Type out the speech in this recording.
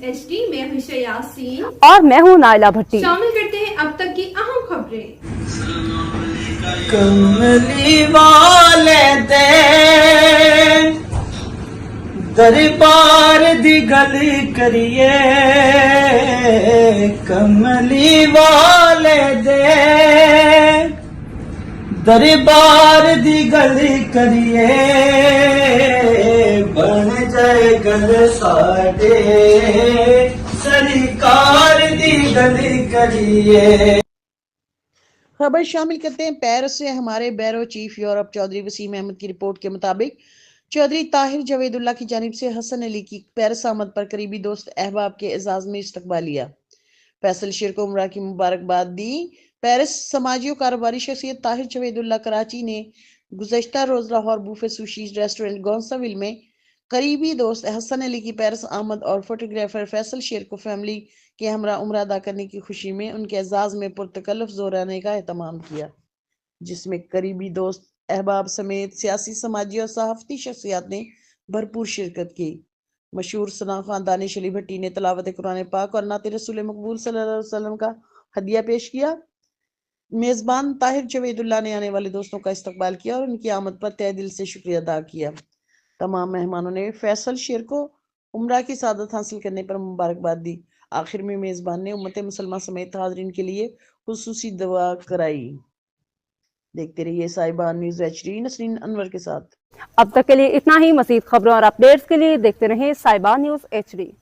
HD میں ہوں یاسین اور میں ہوں نائلہ بھٹی۔ شامل کرتے ہیں اب تک کی اہم خبریں۔ کملی والدین دربار دی گل کریے، کملی والدین دربار دی گل کریے، بن جائے گل ساڈے سرکار دی گل کریے۔ خبر شامل کرتے ہیں پیرس سے ہمارے بیرو چیف یورپ چودھری وسیم احمد کی رپورٹ کے مطابق چودھری طاہر جوید اللہ کی جانب سے حسن علی کی پیرس آمد پر قریبی دوست احباب کے اعزاز میں استقبالیہ۔ فیصل شیر کو عمرہ کی مبارکباد دی۔ پیرس سماجی و کاروباری شخصیت طاہر جوید اللہ کراچی نے گزشتہ روز لاہور بوفے سوشی ریسٹورنٹ گونساویل میں قریبی دوست حسن علی کی پیرس آمد اور فوٹوگرافر فیصل شیر کو فیملی کے ہمراہ عمرہ ادا کرنے کی خوشی میں ان کے اعزاز میں پرتکلف زورانے کا اہتمام کیا، جس میں قریبی دوست احباب سمیت سیاسی، سماجی اور صحافتی شخصیات نے بھرپور شرکت کی۔ مشہور ثنا خان دانش علی بھٹی نے تلاوت قرآن پاک اور نعت رسول مقبول صلی اللہ علیہ وسلم کا ہدیہ پیش کیا۔ میزبان طاہر جوید اللہ نے آنے والے دوستوں کا استقبال کیا اور ان کی آمد پر تہہ دل سے شکریہ ادا کیا۔ تمام مہمانوں نے فیصل شیر کو عمرہ کی سعادت حاصل کرنے پر مبارکباد دی۔ آخر میں میزبان نے امت مسلمہ سمیت حاضرین کے لیے خصوصی دعا کرائی۔ دیکھتے رہیے صاحبان نیوز HD، نسرین انور کے ساتھ۔ اب تک کے لیے اتنا ہی۔ مزید خبروں اور اپڈیٹس کے لیے دیکھتے رہیں صاحبان نیوز HD۔